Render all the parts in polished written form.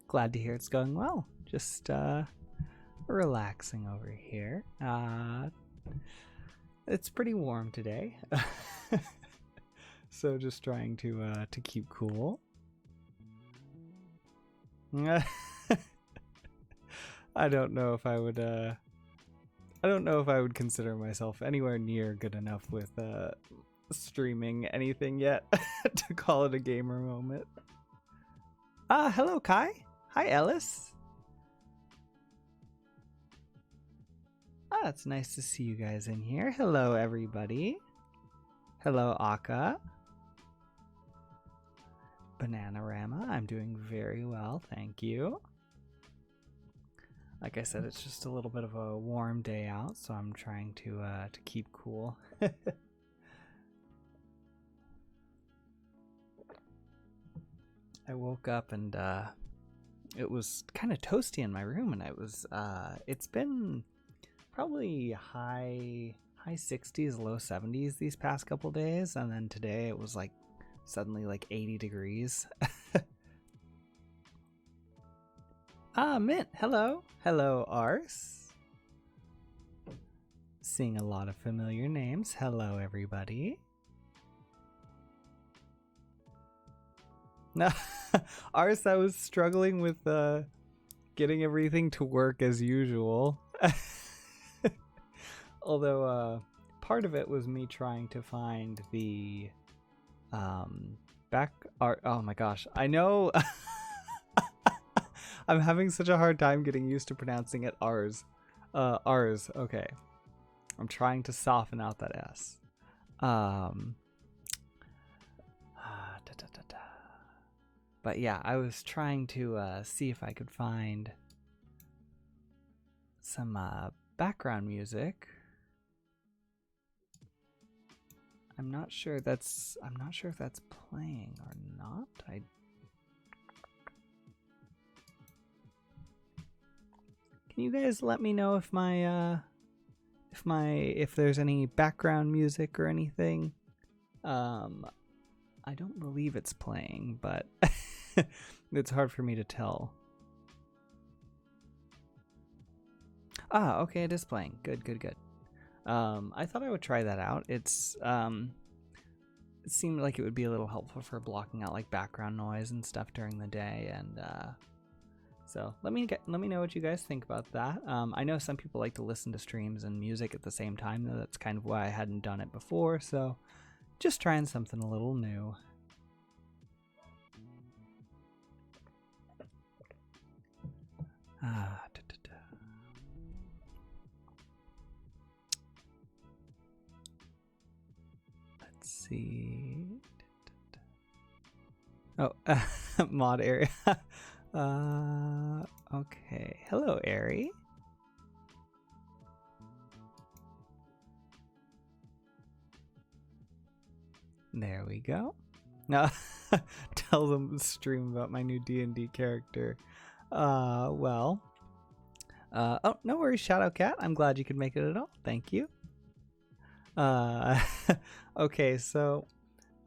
Glad to hear it's going well. Just relaxing over here. It's pretty warm today, so just trying to keep cool. I don't know if I would. I don't know if I would consider myself anywhere near good enough with streaming anything yet to call it a gamer moment. Hello, Kai. Hi, Ellis. It's nice to see you guys in here. Hello, everybody. Hello, Akka. Bananarama. I'm doing very well, thank you. Like I said, it's just a little bit of a warm day out, so I'm trying to keep cool. I woke up and it was kind of toasty in my room, and it's been probably high 60s, low 70s these past couple days, and then today it was like suddenly like 80 degrees. Mint, hello. Hello, Ars. Seeing a lot of familiar names. Hello, everybody. No, Ars, I was struggling with getting everything to work as usual. Although part of it was me trying to find the back art. Oh my gosh, I know. I'm having such a hard time getting used to pronouncing it Ars. Ars, okay. I'm trying to soften out that S. But yeah, I was trying to see if I could find some background music. I'm not sure if that's playing or not. Can you guys let me know if if there's any background music or anything? I don't believe it's playing, but it's hard for me to tell. Okay, it is playing. Good. I thought I would try that out. It seemed like it would be a little helpful for blocking out like background noise and stuff during the day, and so let me know what you guys think about that. I know some people like to listen to streams and music at the same time, though. That's kind of why I hadn't done it before, so just trying something a little new. Let's see. Oh, mod area. Okay. Hello, Ari. There we go. Now, tell them to stream about my new D&D character. Well. Oh, no worries, Shadow Cat. I'm glad you could make it at all. Thank you. Okay, so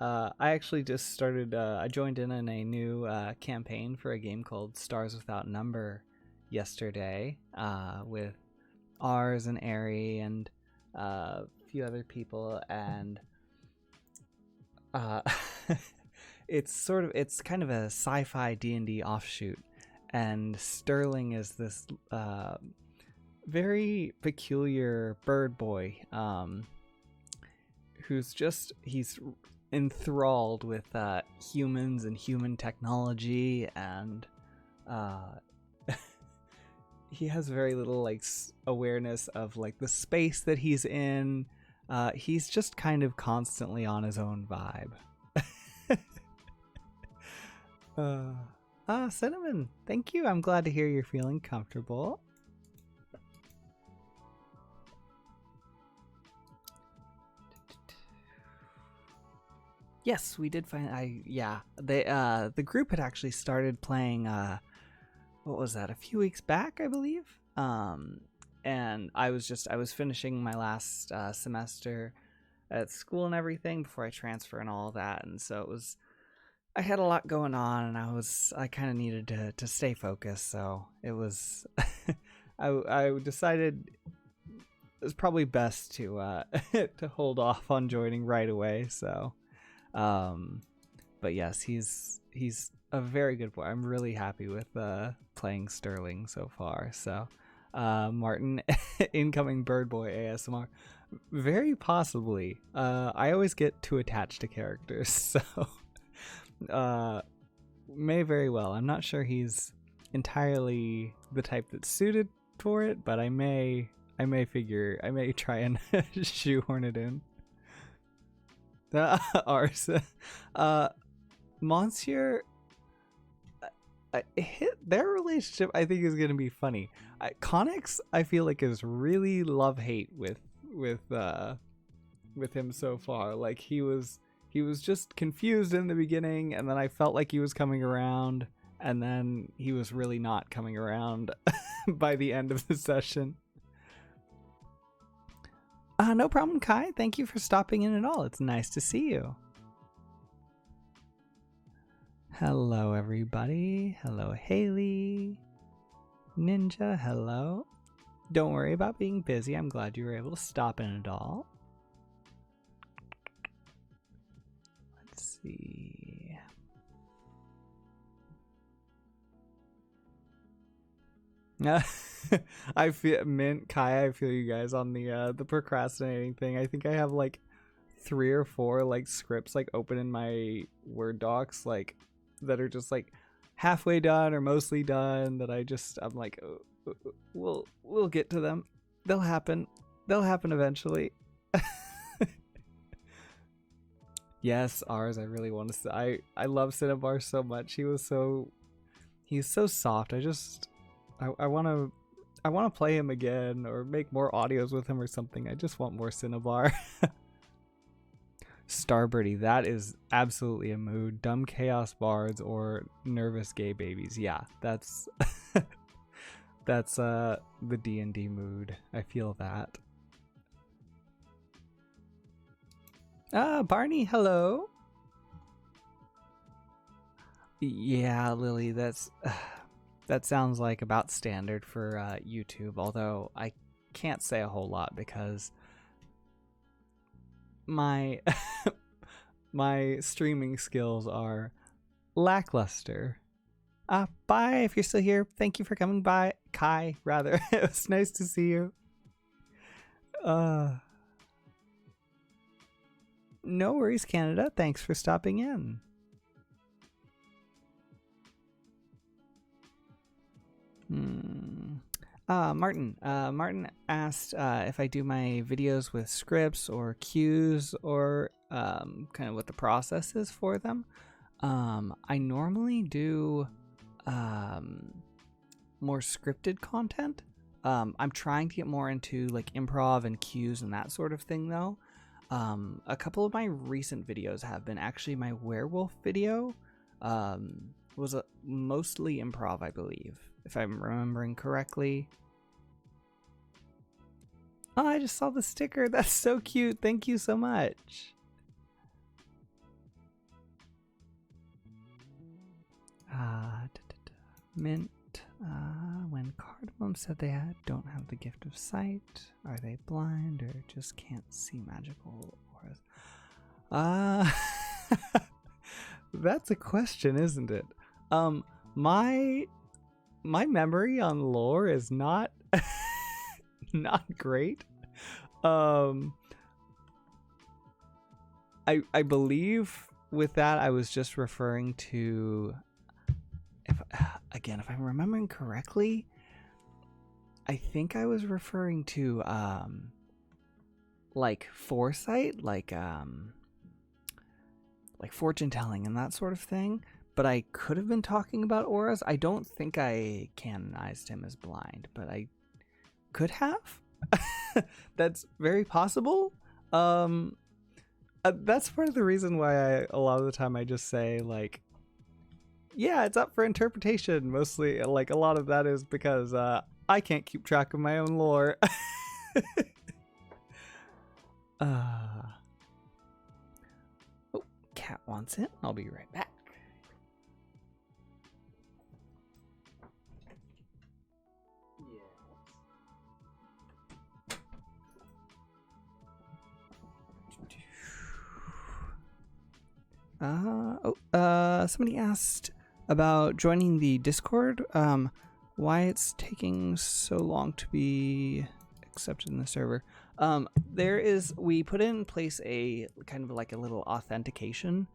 I actually just started. I joined in a new campaign for a game called Stars Without Number yesterday with Ars and Ari and a few other people, and it's kind of a sci-fi D&D offshoot, and Sterling is this very peculiar bird boy he's enthralled with humans and human technology, and he has very little like awareness of like the space that he's in. He's just kind of constantly on his own vibe. Cinnamon, thank you. I'm glad to hear you're feeling comfortable. Yes, we did find. The group had actually started playing. What was that? A few weeks back, I believe. And I was finishing my last semester at school and everything before I transfer and all that, and so it was I had a lot going on, and I kind of needed to stay focused. So it was, I decided it was probably best to to hold off on joining right away. So, but yes, he's a very good boy. I'm really happy with playing Sterling so far. So, Martin, incoming Bird Boy ASMR. Very possibly. I always get too attached to characters, so may very well. I'm not sure he's entirely the type that's suited for it, but I may try and shoehorn it in. Ours. Monsieur, their relationship I think is going to be funny. Connix I feel like is really love-hate with him so far. Like he was just confused in the beginning, and then I felt like he was coming around, and then he was really not coming around by the end of the session. No problem, Kai. Thank you for stopping in at all. It's nice to see you. Hello, everybody. Hello, Haley. Ninja, hello. Don't worry about being busy. I'm glad you were able to stop in at all. Let's see. I feel Kai. I feel you guys on the procrastinating thing. I think I have like 3 or 4 like scripts like open in my Word docs like that are just like halfway done or mostly done. That I'm like, oh, we'll get to them. They'll happen. They'll happen eventually. Yes, ours. I really want to say I love Cinnabar so much. He's so soft. I want to play him again or make more audios with him or something. I just want more Cinnabar. Starbirdie, that is absolutely a mood. Dumb chaos bards or nervous gay babies. Yeah, that's that's the D&D mood. I feel that. Barney, hello. Yeah, Lily, that sounds like about standard for YouTube, although I can't say a whole lot because my my streaming skills are lackluster. Bye if you're still here. Thank you for coming by. Kai, rather. It was nice to see you. No worries, Canada. Thanks for stopping in. Martin asked if I do my videos with scripts or cues or kind of what the process is for them. I normally do more scripted content. I'm trying to get more into like improv and cues and that sort of thing though. A couple of my recent videos have been actually my werewolf video. Was mostly improv, I believe, if I'm remembering correctly. Oh, I just saw the sticker. That's so cute. Thank you so much. Mint. When Cardamom said they don't have the gift of sight, are they blind or just can't see magical auras? That's a question, isn't it? My memory on lore is not not great. I believe with that I was just referring to, if I'm remembering correctly, I think I was referring to like foresight, like fortune telling and that sort of thing, but I could have been talking about auras. I don't think I canonized him as blind, but I could have. That's very possible. That's part of the reason why a lot of the time I just say like, yeah, it's up for interpretation. Mostly, like a lot of that is because I can't keep track of my own lore. Oh, Cat wants it. I'll be right back. Somebody asked about joining the Discord. Why it's taking so long to be accepted in the server. We put in place a kind of like a little authentication.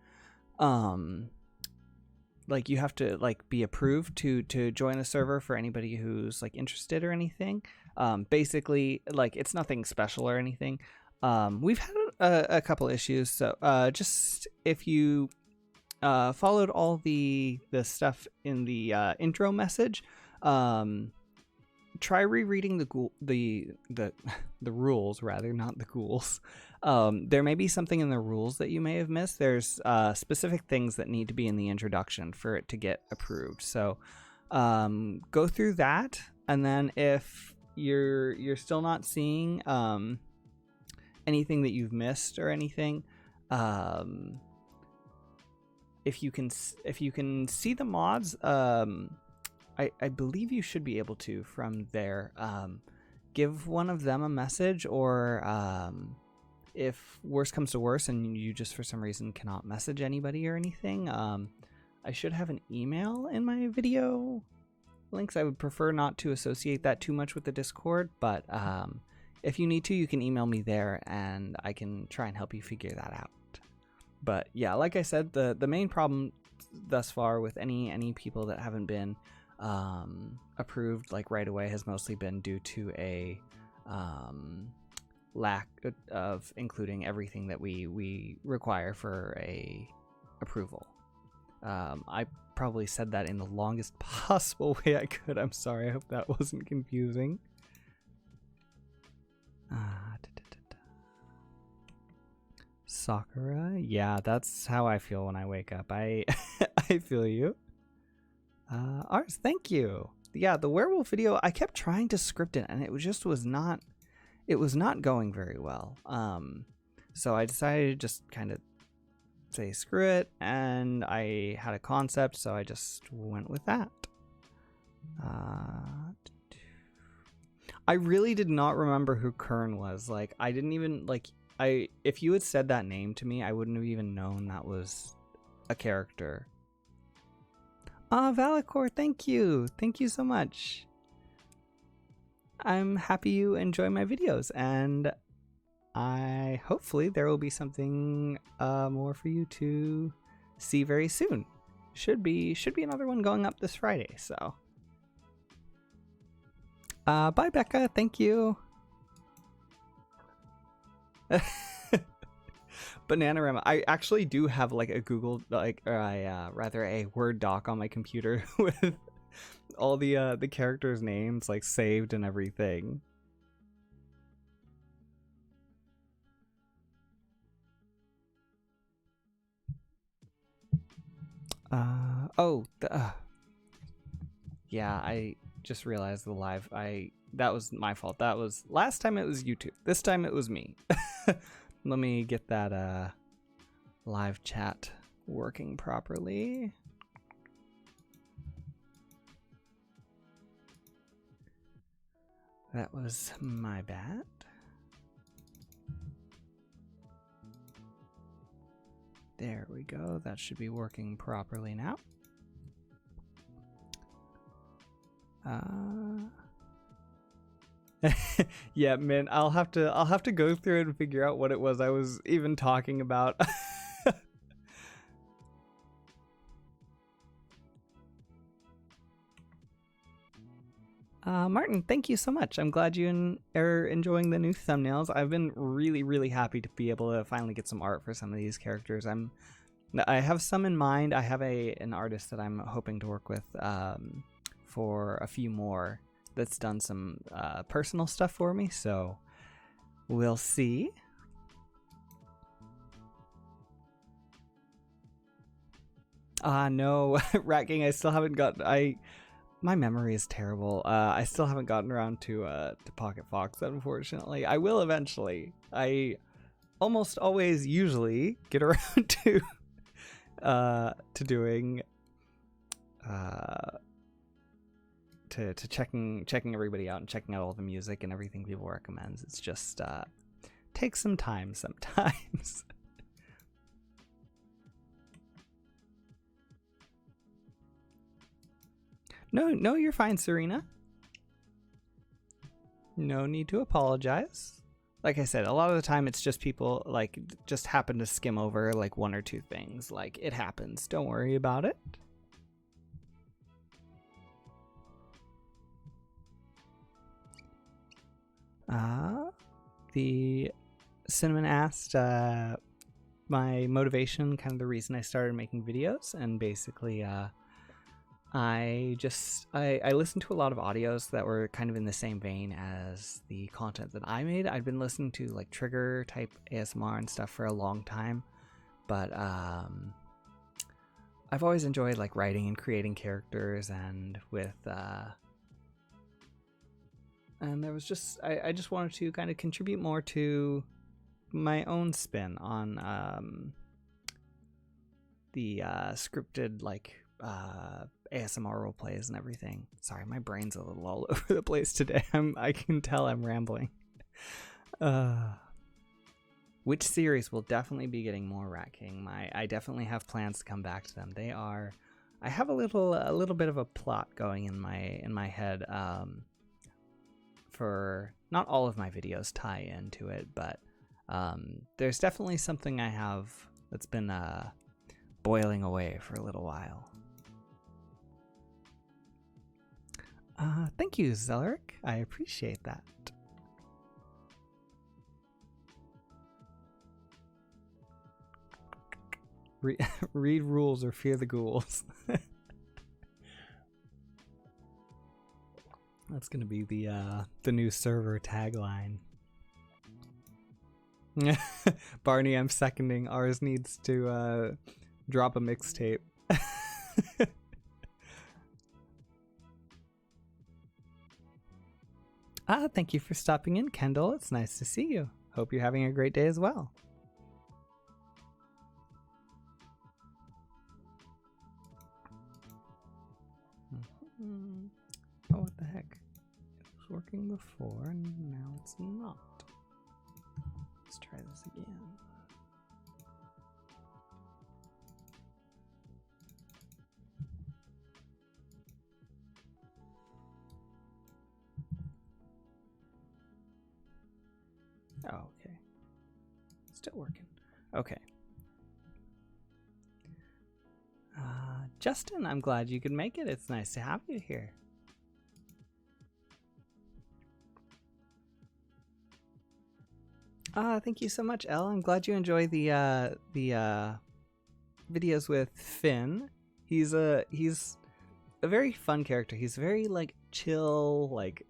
Like you have to like be approved to join the server for anybody who's like interested or anything. Basically, like it's nothing special or anything. We've had a couple issues, so just if you followed all the stuff in the intro message, try rereading the rules, rather, not the ghouls. There may be something in the rules that you may have missed. There's specific things that need to be in the introduction for it to get approved. So go through that, and then if you're still not seeing anything that you've missed or anything, if you can see the mods, I believe you should be able to from there. Give one of them a message, or if worse comes to worse and you just for some reason cannot message anybody or anything, I should have an email in my video links. I would prefer not to associate that too much with the Discord, but if you need to, you can email me there and I can try and help you figure that out. But yeah, like I said, the main problem thus far with any people that haven't been approved like right away has mostly been due to a lack of including everything that we require for a approval. I probably said that in the longest possible way I could. I'm sorry. I hope that wasn't confusing. Sakura, yeah, that's how I feel when I wake up. I feel you. Ars, thank you. Yeah, the werewolf video, I kept trying to script it and it was not going very well. So I decided to just kind of say screw it, and I had a concept, so I just went with that. I really did not remember who Kern was. Like, I didn't even, like, if you had said that name to me, I wouldn't have even known that was a character. Valacor, thank you. Thank you so much. I'm happy you enjoy my videos, and hopefully there will be something more for you to see very soon. Should be another one going up this Friday, so. Bye, Becca. Thank you. Bananarama. I actually do have like a Google, like, or rather a Word doc on my computer with all the characters' names like saved and everything. Yeah, I just realized the live. That was my fault. That was last time it was YouTube. This time it was me. Let me get that live chat working properly. That was my bad. There we go. That should be working properly now. Yeah, man, I'll have to go through it and figure out what it was I was even talking about. Martin, thank you so much. I'm glad you are enjoying the new thumbnails. I've been really, really happy to be able to finally get some art for some of these characters. I have some in mind. I have an artist that I'm hoping to work with for a few more that's done some personal stuff for me, so we'll see. No, Rat Gang, I still haven't got. My memory is terrible. I still haven't gotten around to Pocket Fox, unfortunately. I will eventually. I almost always usually get around to doing to checking everybody out and checking out all the music and everything people recommends. It's just takes some time sometimes. No, you're fine, Serena. No need to apologize. Like I said, a lot of the time it's just people like just happen to skim over like one or two things. Like, it happens. Don't worry about it. The Cinnamon asked my motivation, kind of the reason I started making videos, and basically I listened to a lot of audios that were kind of in the same vein as the content that I made. I'd been listening to like trigger type ASMR and stuff for a long time, but I've always enjoyed like writing and creating characters, and with and there was just I just wanted to kind of contribute more to my own spin on the scripted like ASMR role plays and everything. Sorry, my brain's a little all over the place today. I can tell I'm rambling. Which series will definitely be getting more Rat King? I definitely have plans to come back to them. They are. I have a little bit of a plot going in my head. For not all of my videos tie into it, but there's definitely something I have that's been boiling away for a little while. Thank you, Zelric. I appreciate that. Read rules or fear the ghouls. That's gonna be the new server tagline. Barney, I'm seconding. Ours needs to drop a mixtape. Thank you for stopping in, Kendall. It's nice to see you. Hope you're having a great day as well. Oh, what the heck? It was working before, and now it's not. Let's try this again. Oh, okay. Still working. Okay. Justin, I'm glad you could make it. It's nice to have you here. Thank you so much, Elle. I'm glad you enjoy the videos with Finn. He's a very fun character. He's very like chill, like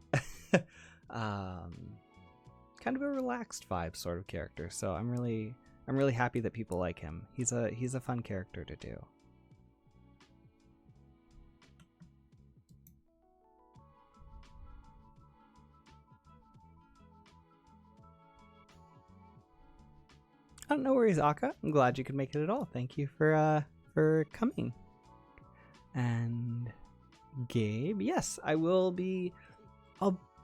kind of a relaxed vibe sort of character. So I'm really happy that people like him. He's a fun character to do. Oh, no worries, Akka. I'm glad you could make it at all. Thank you for coming. And Gabe, yes, I'll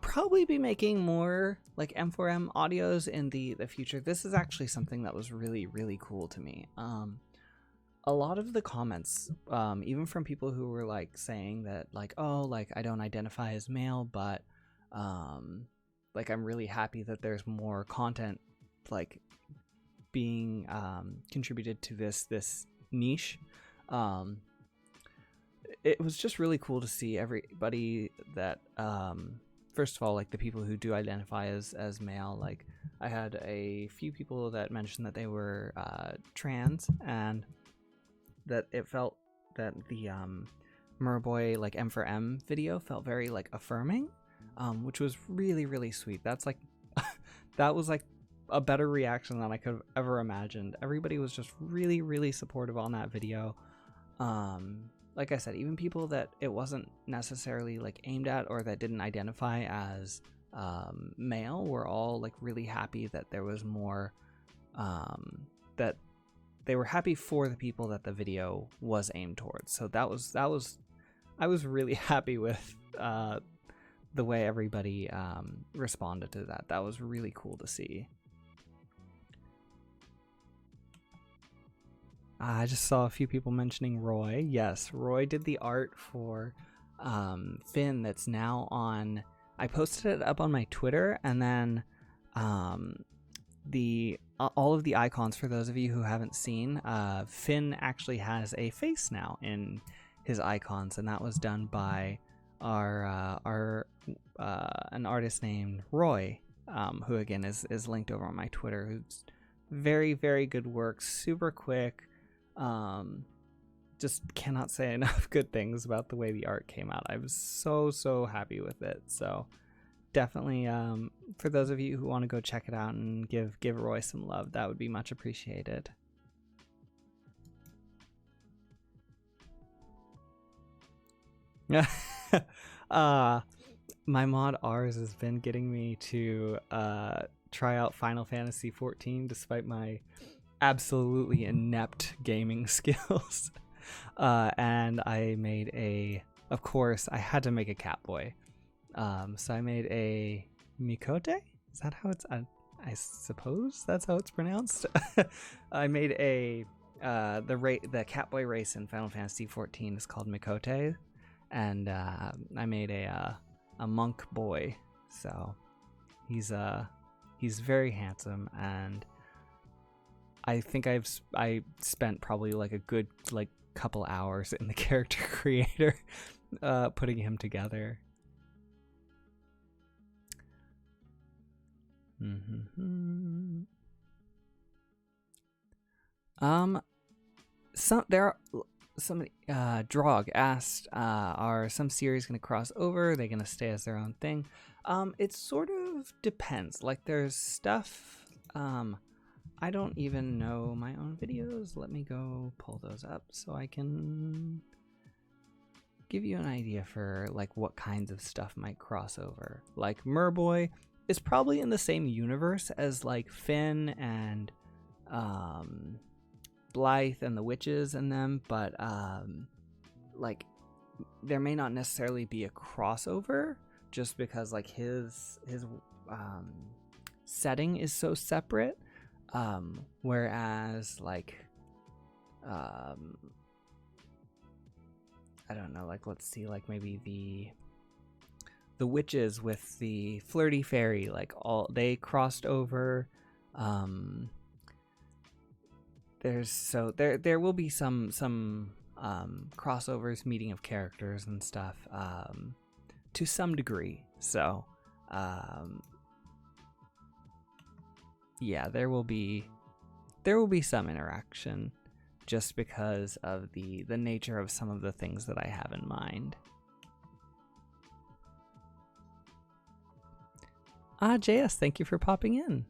probably be making more like M4M audios in the future. This is actually something that was really cool to me. A lot of the comments, even from people who were like saying that like, oh, like I don't identify as male, but like I'm really happy that there's more content like being contributed to this niche. It was just really cool to see everybody that first of all, like the people who do identify as male. Like I had a few people that mentioned that they were trans, and that it felt that the Merboy like M4M video felt very like affirming, which was really sweet. That's like that was like a better reaction than I could have ever imagined. Everybody was just really supportive on that video. Like I said, even people that it wasn't necessarily like aimed at or that didn't identify as male were all like really happy that there was more, that they were happy for the people that the video was aimed towards. So that was I was really happy with the way everybody responded to that. That was really cool to see. I just saw a few people mentioning Roy. Yes, Roy did the art for Finn that's now on. I posted it up on my Twitter, and then all of the icons, for those of you who haven't seen, Finn actually has a face now in his icons, and that was done by an artist named Roy, who again is linked over on my Twitter, who's very, very good work, super quick. Just cannot say enough good things about the way the art came out. I was so happy with it. So definitely, for those of you who want to go check it out and give Roy some love, that would be much appreciated. My mod Rs has been getting me to try out Final Fantasy XIV despite my absolutely inept gaming skills. And I made of course I had to make a Catboy. So I made a Mikote? Is that how it's, I suppose that's how it's pronounced. I made the Catboy race in Final Fantasy XIV is called Mikote. And I made a monk boy. So he's very handsome, and I think I spent probably like a good couple hours in the character creator putting him together. Somebody Drog asked, are some series going to cross over? Are they going to stay as their own thing? It sort of depends. Like, there's stuff, I don't even know my own videos. Let me go pull those up so I can give you an idea for like what kinds of stuff might cross over. Like Merboy is probably in the same universe as like Finn and Blythe and the witches and them, but like there may not necessarily be a crossover just because like his setting is so separate. Whereas like I don't know, like let's see, like maybe the witches with the flirty fairy, like all they crossed over. There will be some crossovers, meeting of characters and stuff to some degree. So yeah, there will be some interaction just because of the nature of some of the things that I have in mind. JS, thank you for popping in.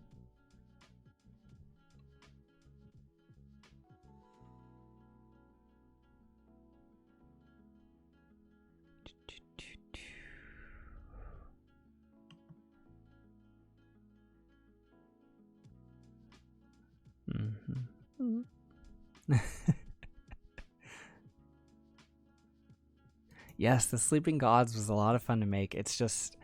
Yes, the Sleeping Gods was a lot of fun to make. It's just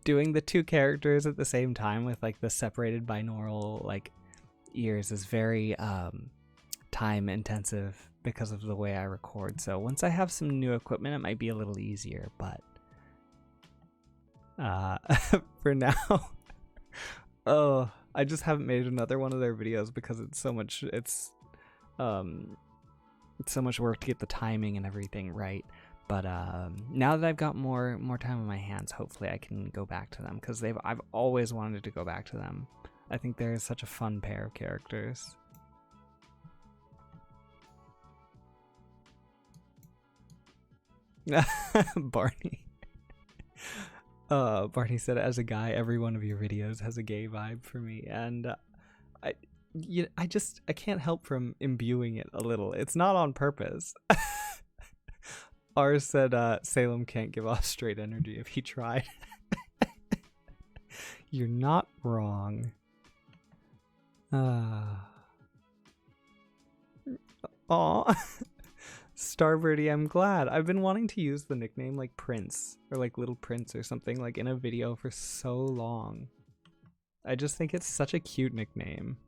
doing the two characters at the same time with like the separated binaural like ears is very time intensive because of the way I record. So once I have some new equipment, it might be a little easier, but for now, oh, I just haven't made another one of their videos because it's so much work to get the timing and everything right. But now that I've got more time on my hands, hopefully I can go back to them because I've always wanted to go back to them. I think they're such a fun pair of characters. Barney. Barney said, as a guy, every one of your videos has a gay vibe for me, and I can't help from imbuing it a little. It's not on purpose. Ours said Salem can't give off straight energy if he tried. You're not wrong. Aw. Starbirdie, I'm glad. I've been wanting to use the nickname like Prince or like Little Prince or something like in a video for so long. I just think it's such a cute nickname.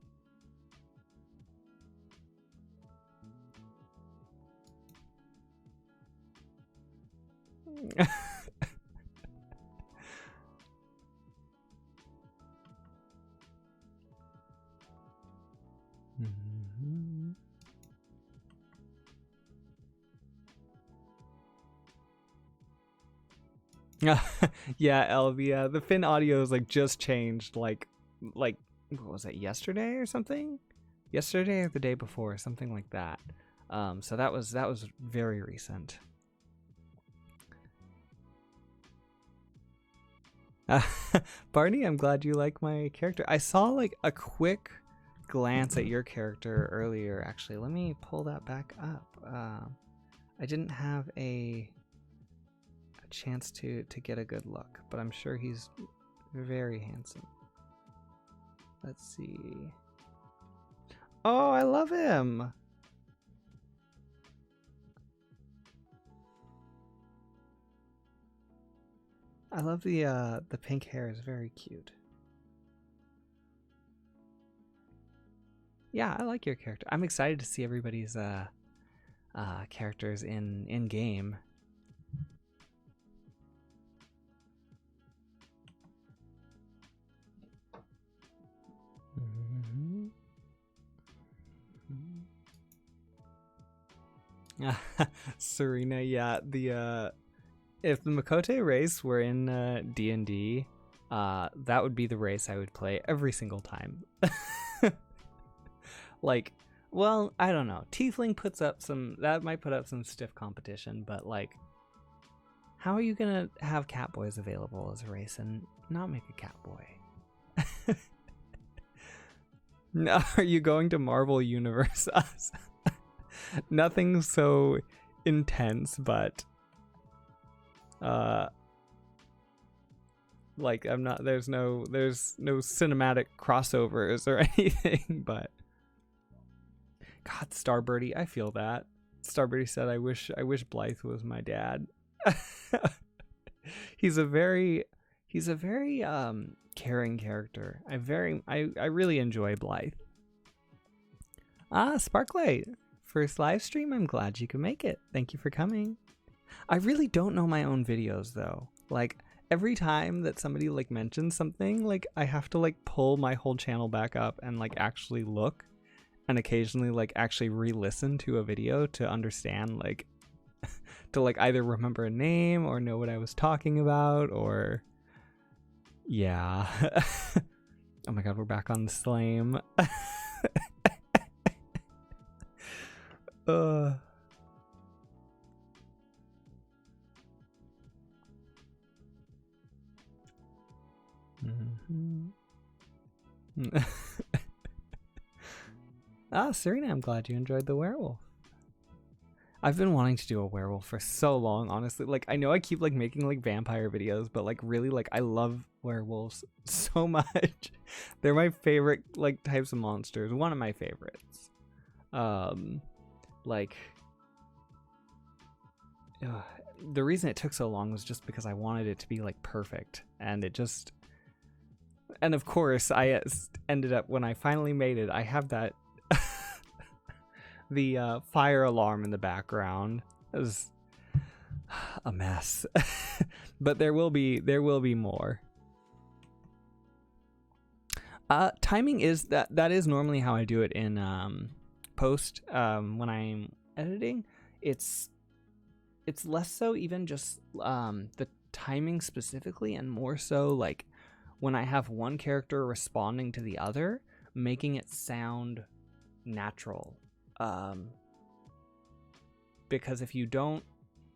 Mhm. Yeah, Elvia, the Finn audio is like just changed like what was it, yesterday or something? Yesterday or the day before, something like that. So that was very recent. Barney, I'm glad you like my character. I saw like a quick glance at your character earlier. Actually, let me pull that back up. I didn't have a chance to get a good look, but I'm sure he's very handsome. Let's see. Oh, I love him. I love the pink hair, is very cute. Yeah, I like your character. I'm excited to see everybody's characters in game. Serena, yeah, the if the Makote race were in D&D, that would be the race I would play every single time. Like, well, I don't know. Tiefling might put up some stiff competition, but like, how are you gonna have Catboys available as a race and not make a Catboy? No, are you going to Marvel Universe? Nothing so intense, but like there's no cinematic crossovers or anything, but God, Starbirdie, I feel that. Starbirdie said, I wish Blythe was my dad. He's a very caring character. I really enjoy Blythe. Sparkley, first live stream. I'm glad you could make it. Thank you for coming. I really don't know my own videos though. Like every time that somebody like mentions something, like I have to like pull my whole channel back up and like actually look, and occasionally like actually re-listen to a video to understand, like to like either remember a name or know what I was talking about, or yeah. Oh my god, we're back on the Slame. Serena, I'm glad you enjoyed the werewolf. I've been wanting to do a werewolf for so long, honestly. Like, I know I keep like making like vampire videos, but like really, like I love werewolves so much. They're my favorite like types of monsters. One of my favorites. Like the reason it took so long was just because I wanted it to be like perfect, and it just, and of course I ended up, when I finally made it, I have that the fire alarm in the background. It was a mess. But there will be more. Timing is that is normally how I do it in post. When I'm editing, it's less so even just the timing specifically, and more so like when I have one character responding to the other, making it sound natural. Because if you don't,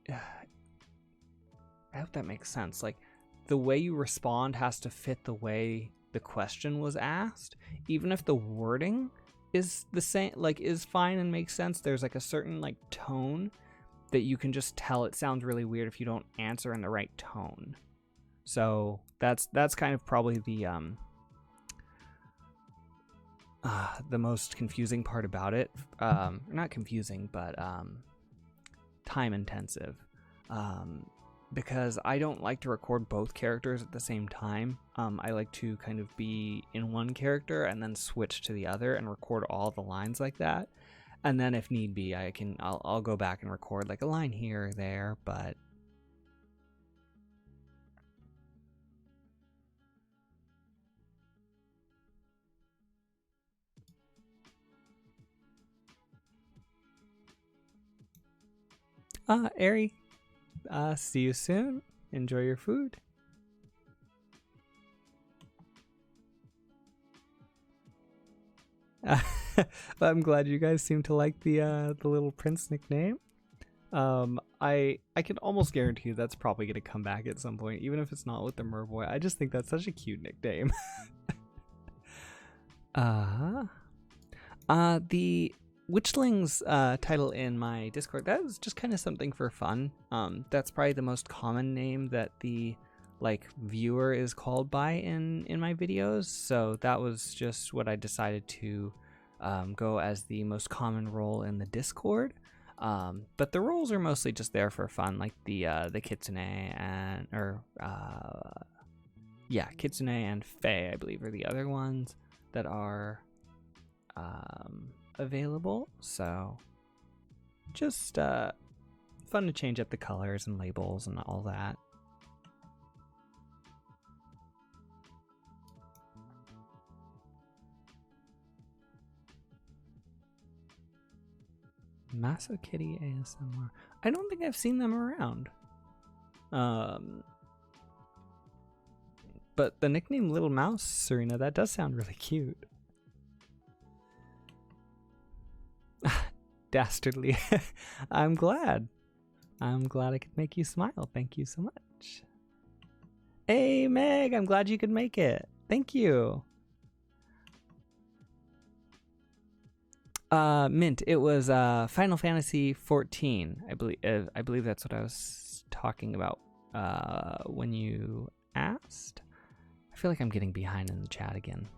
I hope that makes sense. Like the way you respond has to fit the way the question was asked, even if the wording is the same, like is fine and makes sense. There's like a certain like tone that you can just tell it sounds really weird if you don't answer in the right tone. So that's kind of probably the most confusing part about it. Not confusing, but time intensive. Because I don't like to record both characters at the same time. I like to kind of be in one character and then switch to the other and record all the lines like that. And then if need be, I'll go back and record like a line here or there, but Ari, see you soon. Enjoy your food. I'm glad you guys seem to like the little prince nickname. I can almost guarantee you that's probably gonna come back at some point, even if it's not with the Merboy. I just think that's such a cute nickname. The Witchlings title in my Discord, that was just kind of something for fun. That's probably the most common name that the viewer is called by in my videos, so that was just what I decided to go as the most common role in the Discord. But the roles are mostly just there for fun, like the Kitsune and Kitsune and Fae, I believe, are the other ones that are available. So just fun to change up the colors and labels and all that. Maso Kitty ASMR. I don't think I've seen them around. But the nickname Little Mouse, Serena, that does sound really cute. Dastardly. I'm glad I could make you smile. Thank you so much. Hey, Meg, I'm glad you could make it. Thank you. Mint, it was Final Fantasy 14. I believe that's what I was talking about when you asked. I feel like I'm getting behind in the chat again.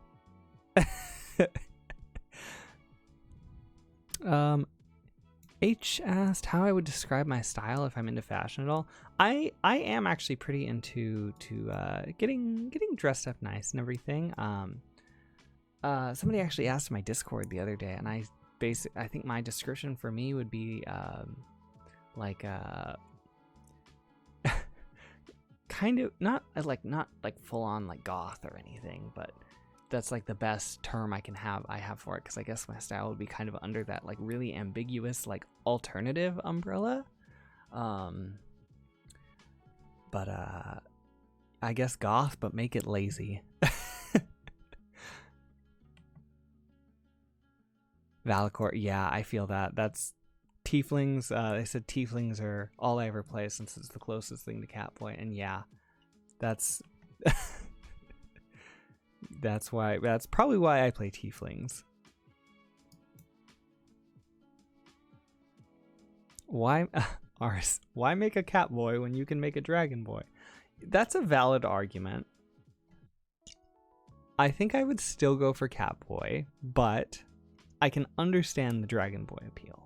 H asked how I would describe my style if I'm into fashion at all. I am actually pretty into getting dressed up nice and everything. Somebody actually asked my Discord the other day, and I think my description for me would be kind of not like full on like goth or anything, but that's like the best term I have for it, because I guess my style would be kind of under that like really ambiguous like alternative umbrella. But I guess goth, but make it lazy. Valacor, yeah, I feel that. That's tieflings. They said tieflings are all I ever play since it's the closest thing to Catboy, and yeah, that's that's probably why I play tieflings. Why make a Catboy when you can make a Dragon Boy? That's a valid argument. I think I would still go for Catboy, but I can understand the Dragon Boy appeal.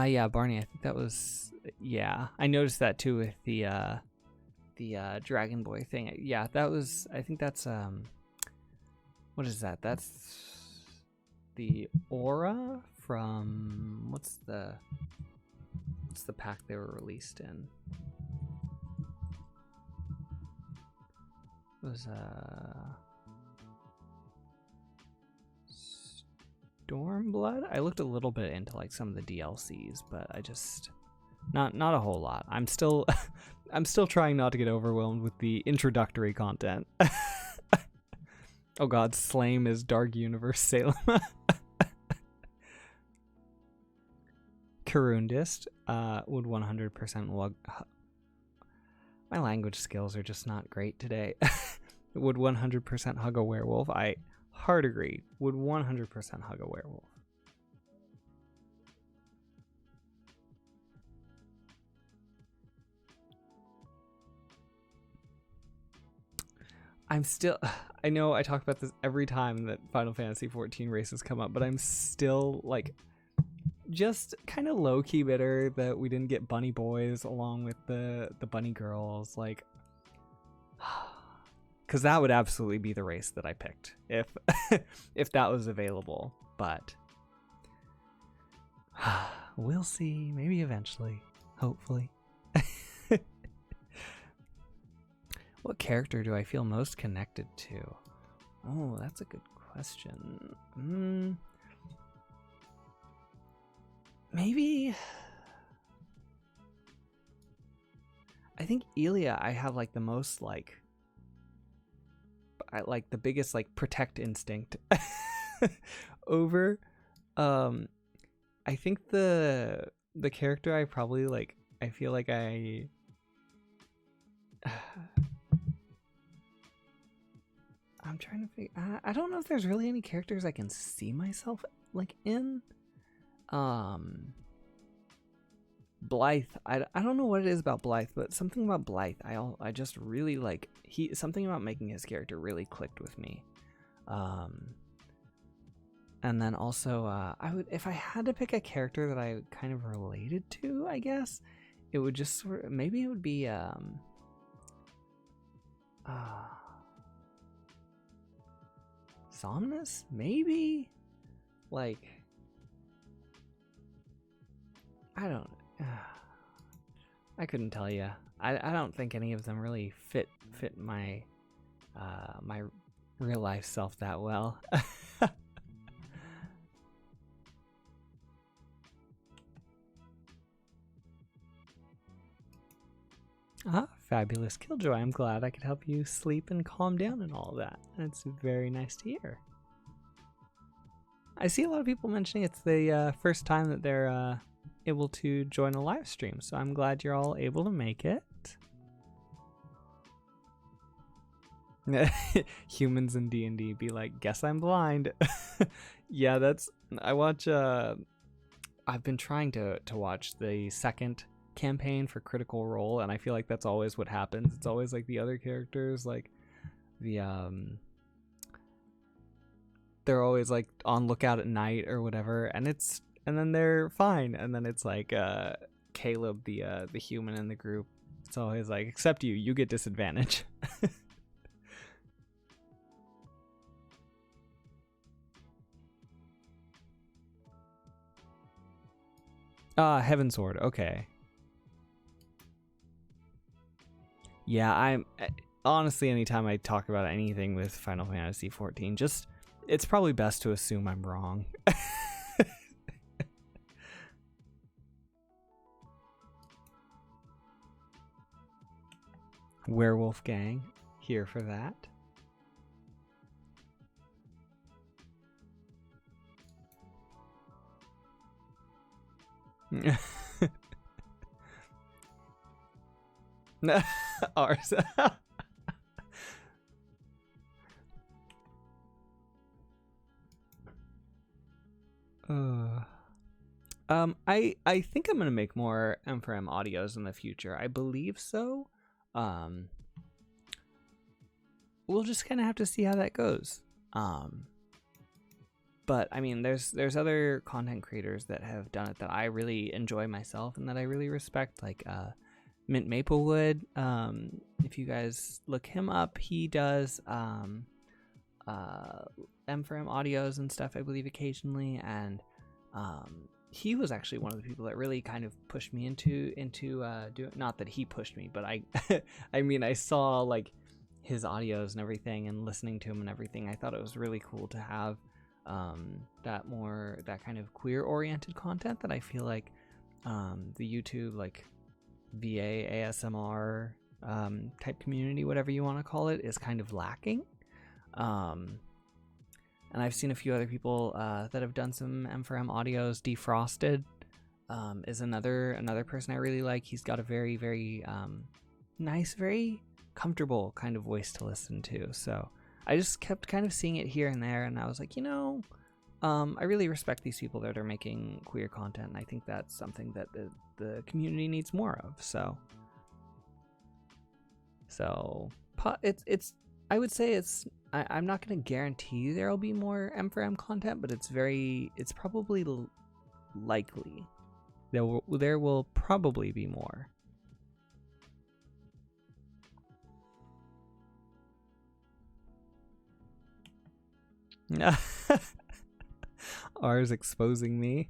Yeah, Barney, I think that was, yeah, I noticed that too with the Dragon Boy thing. Yeah, that was, I think that's what is that? That's the aura from what's the pack they were released in? It was Stormblood. I looked a little bit into like some of the DLCs, but I just not a whole lot. I'm still I'm still trying not to get overwhelmed with the introductory content. Oh god, Slame is Dark Universe Salem. Karundist would 100% log. My language skills are just not great today. Would 100% hug a werewolf. I hard agree. Would 100% hug a werewolf. I'm still, I know I talk about this every time that Final Fantasy 14 races come up, but I'm still like just kind of low-key bitter that we didn't get bunny boys along with the bunny girls, like, because that would absolutely be the race that I picked if if that was available. but we'll see. Maybe eventually, hopefully. What character do I feel most connected to? Oh, that's a good question. Maybe I think Elia, I have like the most like the biggest like protect instinct over. I think the character I probably like, I feel like I I'm trying to figure. I don't know if there's really any characters I can see myself like in. Blythe. I don't know what it is about Blythe, but something about Blythe. I just really like something about making his character really clicked with me. And then also I would, if I had to pick a character that I kind of related to, I guess it would just sort of, maybe it would be Somnus, maybe? Like, I don't, I couldn't tell you. I don't think any of them really fit my my real life self that well. Fabulous Killjoy. I'm glad I could help you sleep and calm down and all of that. That's very nice to hear. I see a lot of people mentioning it's the first time that they're able to join a live stream, so I'm glad you're all able to make it. Humans in D&D be like, guess I'm blind. Yeah, that's, I watch, I've been trying to watch the second campaign for Critical Role, and I feel like that's always what happens. It's always like the other characters, like the they're always like on lookout at night or whatever, and then they're fine, and then it's like Caleb, the human in the group, it's always like, except you get disadvantage. Heaven Sword, okay. Yeah, I'm honestly, anytime I talk about anything with Final Fantasy XIV, just, it's probably best to assume I'm wrong. Werewolf Gang, here for that. Ours. I think I'm gonna make more M4M audios in the future. I believe so. We'll just kind of have to see how that goes. But I mean, there's other content creators that have done it that I really enjoy myself and that I really respect, like Mint Maplewood. If you guys look him up, he does M4M audios and stuff, I believe, occasionally, and he was actually one of the people that really kind of pushed me into doing, not that he pushed me, but I I mean, I saw like his audios and everything and listening to him and everything. I thought it was really cool to have that kind of queer oriented content that I feel like the YouTube like VA ASMR type community, whatever you want to call it, is kind of lacking. And I've seen a few other people that have done some M4M audios. Defrosted is another person I really like. He's got a very, very nice, very comfortable kind of voice to listen to. So I just kept kind of seeing it here and there, and I was like, I really respect these people that are making queer content, and I think that's something that the community needs more of. So it's I would say I'm not going to guarantee there'll be more M4M content, but it's probably likely there will probably be more. R's exposing me.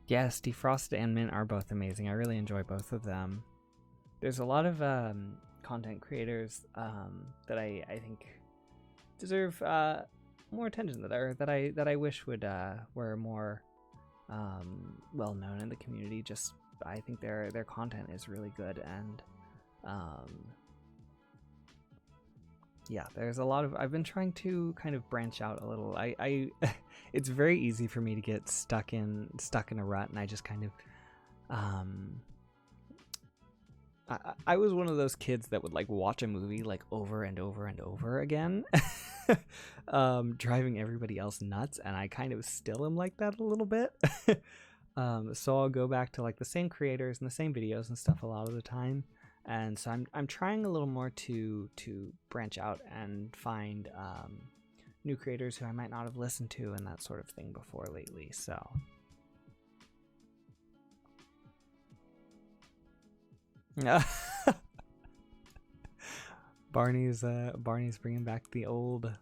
Yes, Defrosted and Mint are both amazing. I really enjoy both of them. There's a lot of content creators that I think deserve more attention, that I wish would were more well known in the community. Just I think their content is really good, and yeah, there's a lot of, I've been trying to kind of branch out a little. I it's very easy for me to get stuck in a rut, and I just kind of I was one of those kids that would like watch a movie like over and over and over again, driving everybody else nuts, and I kind of still am like that a little bit. So I'll go back to like the same creators and the same videos and stuff a lot of the time, and so I'm trying a little more to branch out and find new creators who I might not have listened to and that sort of thing before lately. So Barney's bringing back the old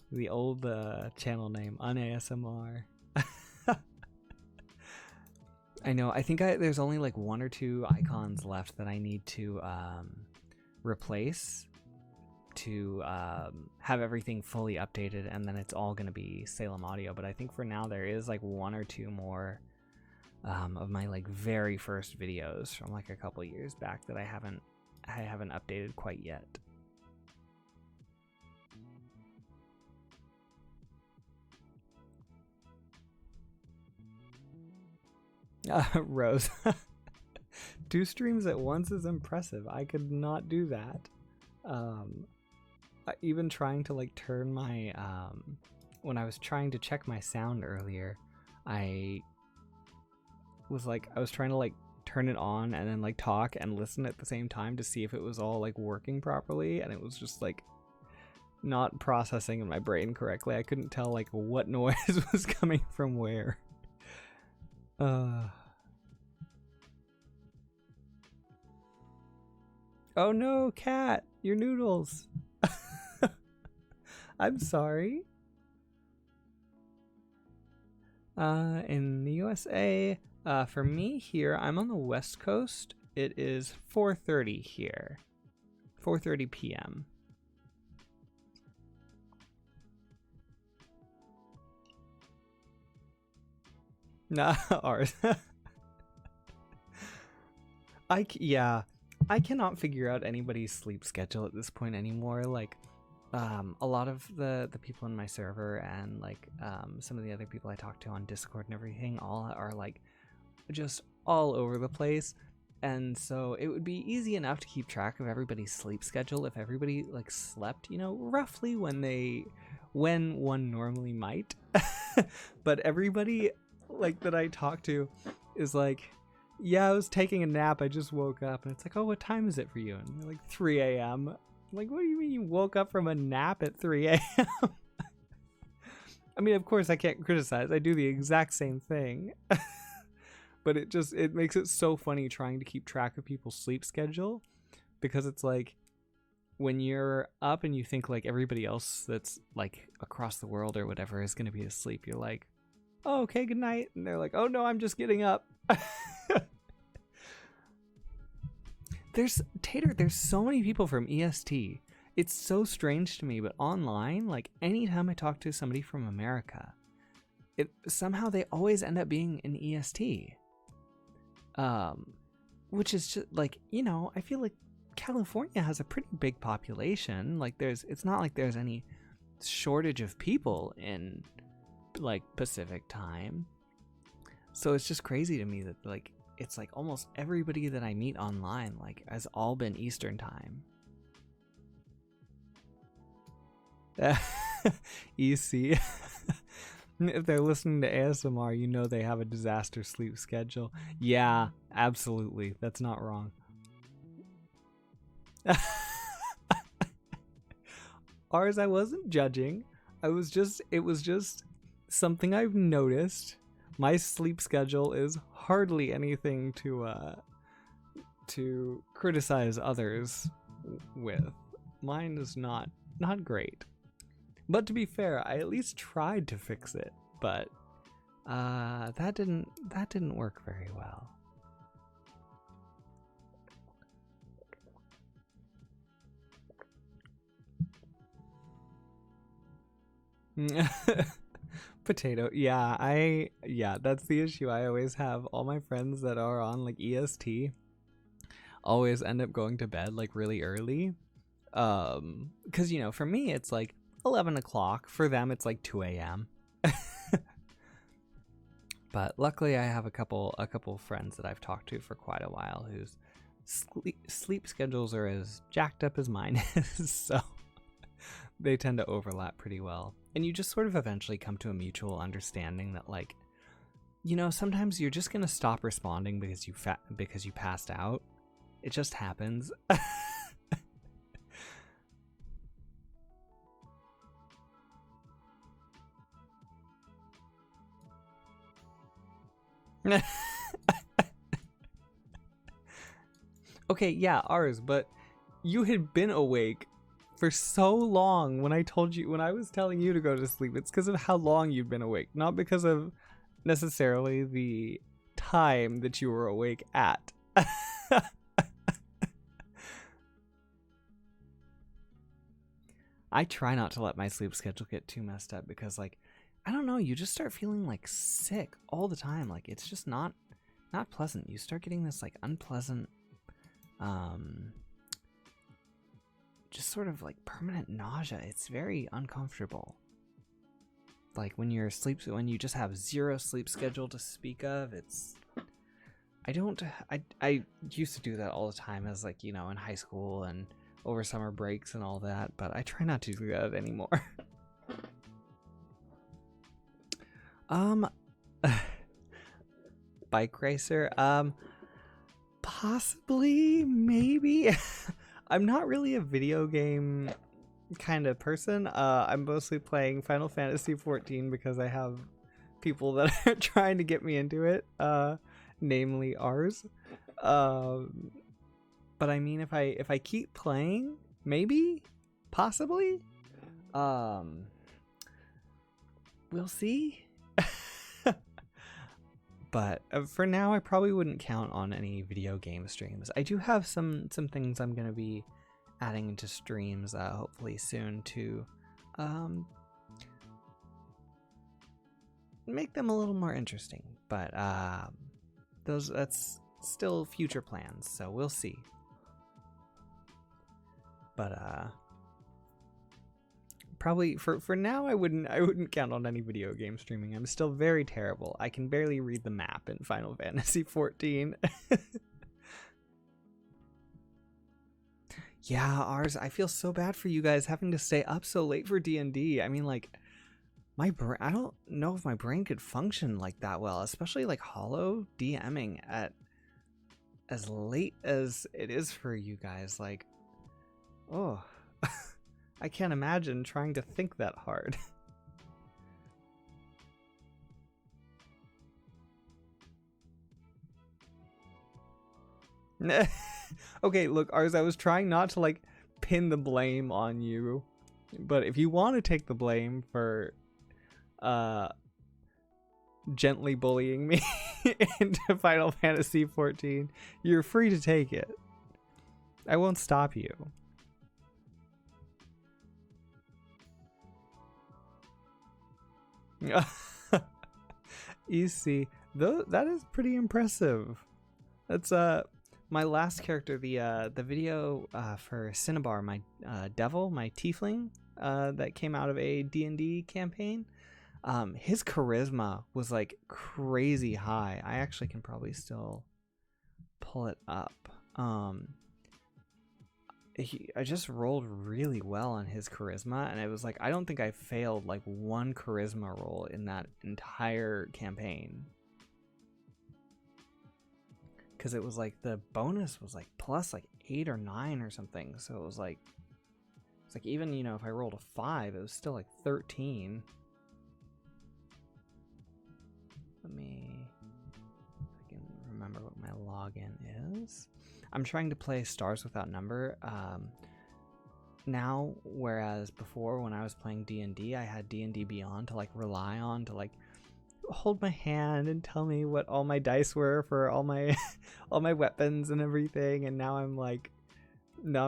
channel name, UnASMR. I know. I think there's only like 1 or 2 icons left that I need to replace to have everything fully updated, and then it's all going to be Salem Audio. But I think for now there is like 1 or 2 more of my like very first videos from like a couple years back that I haven't updated quite yet. Rose. 2 streams at once is impressive. I could not do that. Even trying to like turn my when I was trying to check my sound earlier, I was trying to like turn it on and then like talk and listen at the same time to see if it was all like working properly, and it was just like not processing in my brain correctly. I couldn't tell like what noise was coming from where. Oh no, cat, your noodles. I'm sorry. In the USA, for me here, I'm on the West Coast. It is 4:30 here. 4:30 p.m. Nah, ours. I cannot figure out anybody's sleep schedule at this point anymore. Like, a lot of the people in my server and like some of the other people I talk to on Discord and everything all are like just all over the place, and so it would be easy enough to keep track of everybody's sleep schedule if everybody like slept, you know, roughly when one normally might. But everybody like that I talk to is like, yeah, I was taking a nap, I just woke up. And it's like, oh, what time is it for you? And they're like 3 a.m. Like, what do you mean you woke up from a nap at 3 a.m.? I mean, of course I can't criticize, I do the exact same thing. But it makes it so funny trying to keep track of people's sleep schedule, because it's like when you're up and you think like everybody else that's like across the world or whatever is going to be asleep, you're like, oh, okay, good night. And they're like, oh no, I'm just getting up. There's so many people from EST. It's so strange to me, but online, like anytime I talk to somebody from America, somehow they always end up being in EST. Which is just like, you know, I feel like California has a pretty big population. Like it's not like there's any shortage of people in like Pacific time. So it's just crazy to me that like it's like almost everybody that I meet online like has all been Eastern time. EC. If they're listening to ASMR, you know they have a disaster sleep schedule. Yeah, absolutely. That's not wrong. Ours, I wasn't judging. It was just something I've noticed. My sleep schedule is hardly anything to criticize others with. Mine is not great. But to be fair, I at least tried to fix it, but that didn't work very well. Potato. Yeah, that's the issue I always have. All my friends that are on like EST always end up going to bed like really early. Because, you know, for me it's like 11 o'clock. For them it's like 2 a.m. But luckily I have a couple friends that I've talked to for quite a while whose sleep schedules are as jacked up as mine is, so they tend to overlap pretty well. And you just sort of eventually come to a mutual understanding that, like, you know, sometimes you're just gonna stop responding because you passed out. It just happens. Okay, yeah, ours, but you had been awake for so long when I was telling you to go to sleep. It's because of how long you've been awake, not because of necessarily the time that you were awake at. I try not to let my sleep schedule get too messed up because, like, I don't know, you just start feeling like sick all the time. Like, it's just not pleasant. You start getting this like unpleasant just sort of like permanent nausea. It's very uncomfortable. Like when you just have zero sleep schedule to speak of, I used to do that all the time as, like, you know, in high school and over summer breaks and all that, but I try not to do that anymore. Bike racer, possibly, maybe. I'm not really a video game kind of person. I'm mostly playing Final Fantasy 14 because I have people that are trying to get me into it, namely ours. But I mean, if I keep playing, maybe, possibly, we'll see. But for now, I probably wouldn't count on any video game streams. I do have some things I'm gonna be adding into streams, hopefully soon, to make them a little more interesting. But that's still future plans, so we'll see. But probably for now, I wouldn't count on any video game streaming. I'm still very terrible. I can barely read the map in Final Fantasy 14. Yeah, ours. I feel so bad for you guys having to stay up so late for D&D. I mean, like, my brain. I don't know if my brain could function like that well, especially like Hollow DMing at as late as it is for you guys. Like, oh. I can't imagine trying to think that hard. Okay, look, ours, I was trying not to, like, pin the blame on you, but if you want to take the blame for gently bullying me into Final Fantasy 14, you're free to take it. I won't stop you. EC, though, that is pretty impressive. That's my last character, the video for Cinnabar, my devil, my tiefling, that came out of a D&D campaign. His charisma was like crazy high. I actually can probably still pull it up. I just rolled really well on his charisma, and it was like, I don't think I failed like one charisma roll in that entire campaign, because it was like the bonus was like plus like 8 or 9 or something, so it was like It's like, even, you know, if I rolled a 5, it was still like 13. Let me, if I can remember what my login is. I'm trying to play Stars Without Number now, whereas before when I was playing D&D, I had D&D Beyond to like rely on to like hold my hand and tell me what all my dice were for all my all my weapons and everything. And now I'm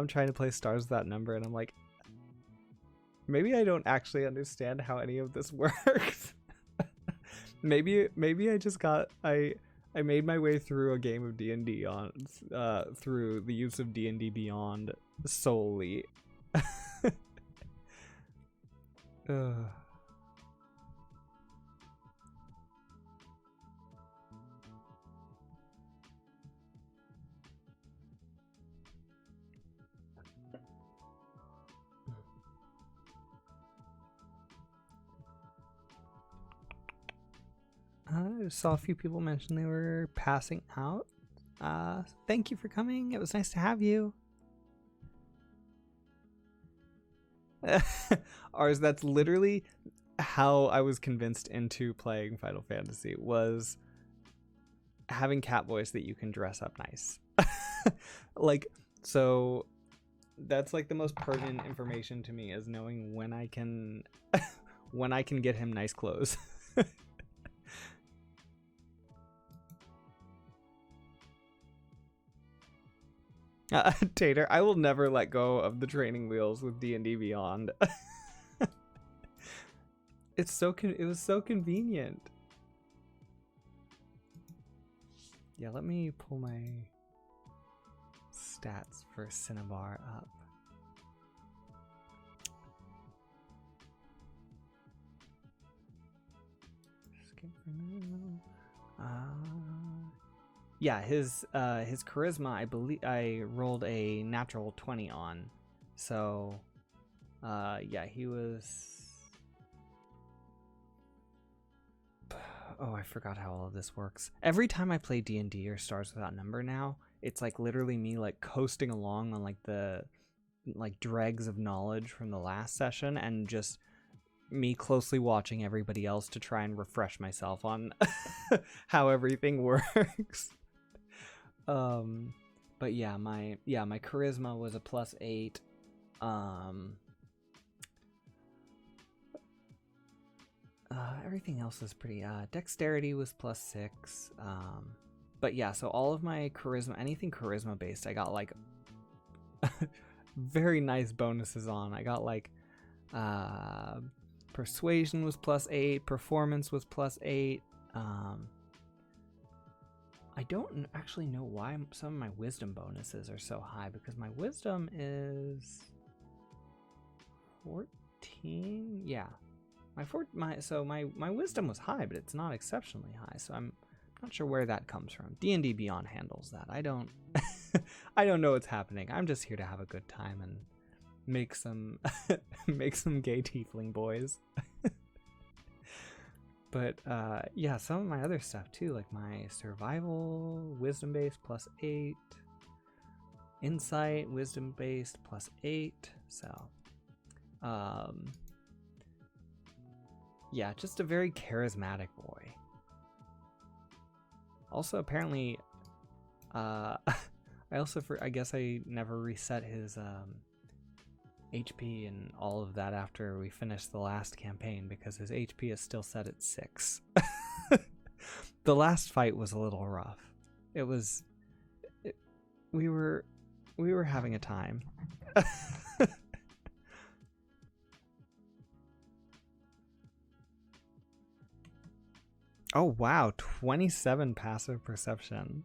trying to play Stars Without Number, and I'm like, maybe I don't actually understand how any of this works. maybe I just got I made my way through a game of D&D on through the use of D&D Beyond solely. I saw a few people mention they were passing out. Thank you for coming. It was nice to have you. Ours, that's literally how I was convinced into playing Final Fantasy, was having cat voice that you can dress up nice. Like, so that's like the most pertinent information to me, is knowing when I can when I can get him nice clothes. Tater, I will never let go of the training wheels with D&D Beyond. It was so convenient. Yeah, let me pull my stats for Cinnabar up. Skip for now. Yeah, his charisma, I believe I rolled a natural 20 on. So yeah, he was, oh, I forgot how all of this works. Every time I play D&D or Stars Without Number now, it's like literally me like coasting along on like the like dregs of knowledge from the last session, and just me closely watching everybody else to try and refresh myself on how everything works. But yeah, my charisma was a +8. Everything else is pretty, dexterity was +6. But yeah, so all of my charisma, anything charisma based, I got like very nice bonuses on. I got like, persuasion was +8, performance was +8. I don't actually know why some of my wisdom bonuses are so high, because my wisdom is 14. Yeah, my wisdom was high, but it's not exceptionally high. So I'm not sure where that comes from. D&D Beyond handles that. I don't I don't know what's happening. I'm just here to have a good time and make some make some gay tiefling boys. But yeah, some of my other stuff too, like my survival, wisdom based +8, insight, wisdom based +8. So yeah, just a very charismatic boy. Also, apparently, I guess I never reset his HP and all of that after we finished the last campaign, because his HP is still set at 6. The last fight was a little rough. We were having a time. Oh wow, 27 passive perception.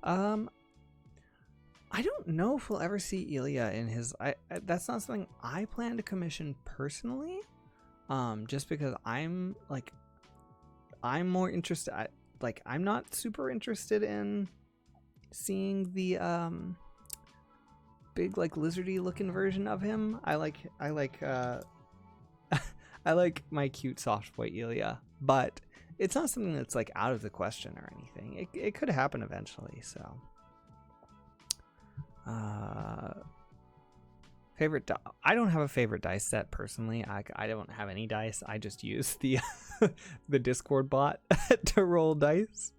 I don't know if we'll ever see Ilya in his. That's not something I plan to commission personally. Just because I'm more interested. I'm not super interested in seeing the big like lizardy looking version of him. I like I like my cute soft boy Ilya, but it's not something that's like out of the question or anything. It could happen eventually. So Favorite I don't have a favorite dice set personally. I don't have any dice. I just use the the Discord bot to roll dice.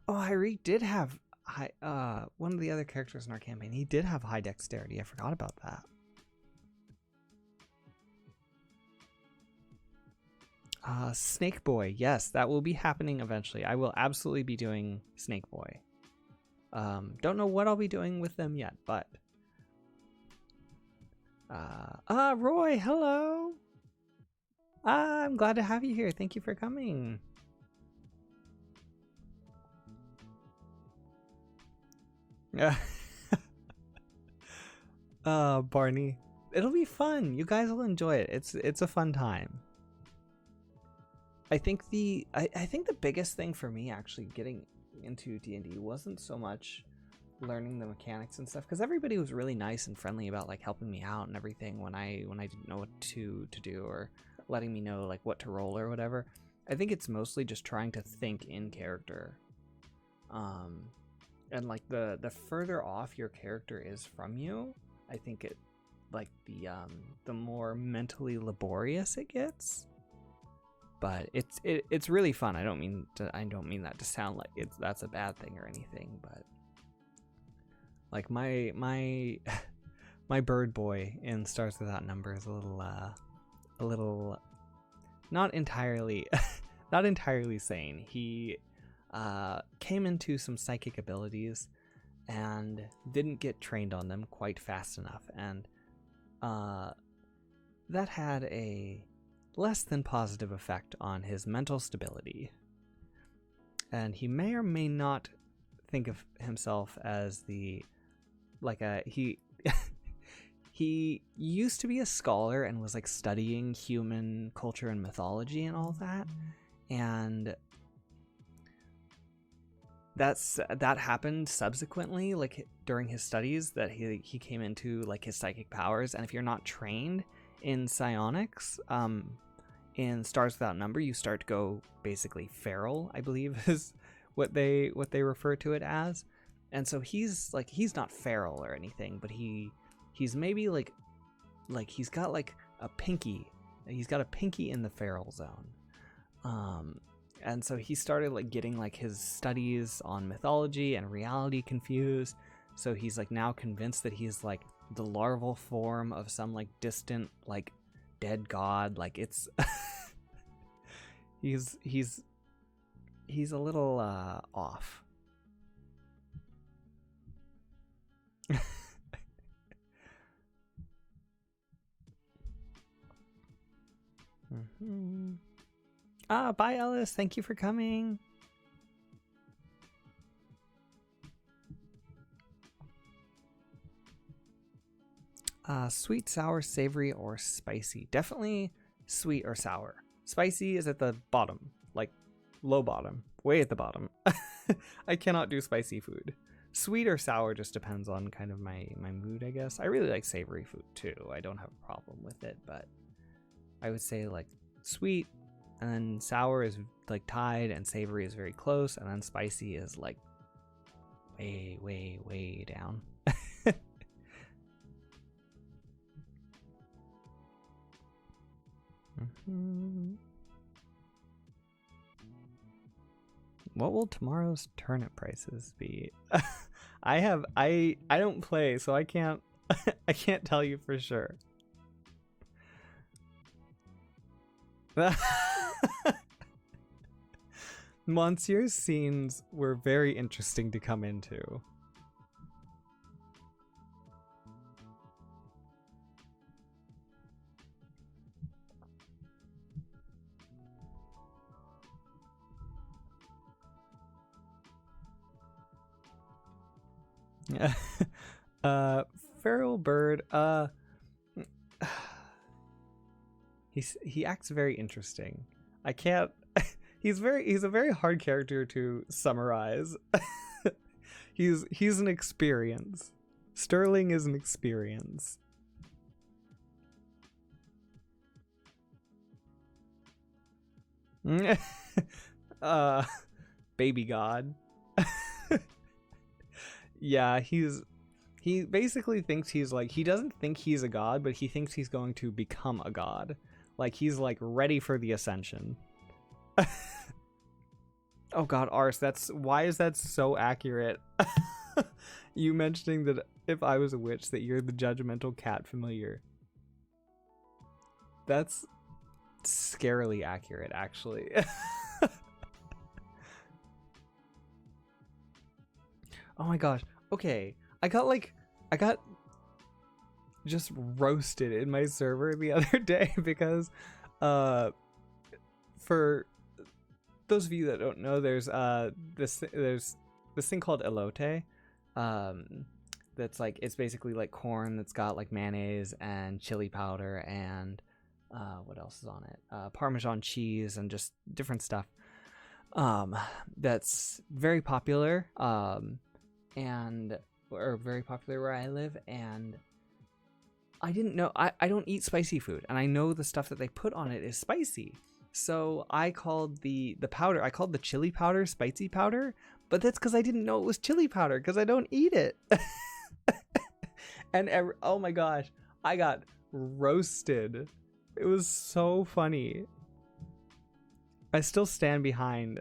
Oh, Hyreek did have high one of the other characters in our campaign. He did have high dexterity. I forgot about that. Snake Boy. Yes, that will be happening eventually. I will absolutely be doing Snake Boy. Don't know what I'll be doing with them yet, but Roy, hello. I'm glad to have you here. Thank you for coming. Barney, it'll be fun. You guys will enjoy it. It's a fun time. I think I think the biggest thing for me actually getting into D&D wasn't so much learning the mechanics and stuff, because everybody was really nice and friendly about like helping me out and everything when I didn't know what to do, or letting me know like what to roll or whatever. I think it's mostly just trying to think in character. And like the further off your character is from you, I think it like the more mentally laborious it gets. But it's really fun. I don't mean that to sound like that's a bad thing or anything, but like my my bird boy in Stars Without Number is a little not entirely sane. He came into some psychic abilities and didn't get trained on them quite fast enough, and that had a less than positive effect on his mental stability. And he may or may not think of himself as he he used to be a scholar and was like studying human culture and mythology and all that, and that happened subsequently, like during his studies, that he came into like his psychic powers. And if you're not trained in psionics, in Stars Without Number, you start to go basically feral, I believe is what they refer to it as. And so he's not feral or anything, but he's maybe like he's got like a pinky. He's got a pinky in the feral zone. And so he started like getting like his studies on mythology and reality confused. So he's like now convinced that he's like the larval form of some like distant like dead god. Like it's he's a little off. Mm-hmm. Bye Ellis, thank you for coming. Sweet, sour, savory, or spicy? Definitely sweet or sour. Spicy is at the bottom, like low bottom, way at the bottom. I cannot do spicy food. Sweet or sour just depends on kind of my mood, I guess. I really like savory food too. I don't have a problem with it, but I would say like sweet, and then sour is like tied, and savory is very close, and then spicy is like way, way, way down. Mm-hmm. What will tomorrow's turnip prices be? I don't play, so I can't I can't tell you for sure. Monsieur's scenes were very interesting to come into. Feral bird, he acts very interesting. I can't he's a very hard character to summarize. he's an experience. Sterling is an experience. baby god. Yeah, he basically thinks he's like, he doesn't think he's a god, but he thinks he's going to become a god. Like, he's like ready for the ascension. Oh god, Ars, why is that so accurate? You mentioning that if I was a witch, that you're the judgmental cat familiar. That's scarily accurate, actually. Oh my gosh. Okay. I got just roasted in my server the other day because for those of you that don't know, there's this thing called elote. That's like, it's basically like corn that's got like mayonnaise and chili powder and what else is on it? Parmesan cheese and just different stuff. That's very popular. Or very popular where I live, and I didn't know, I don't eat spicy food, and I know the stuff that they put on it is spicy. So I called the powder, I called the chili powder spicy powder, but that's because I didn't know it was chili powder because I don't eat it. And oh my gosh, I got roasted. It was so funny. I still stand behind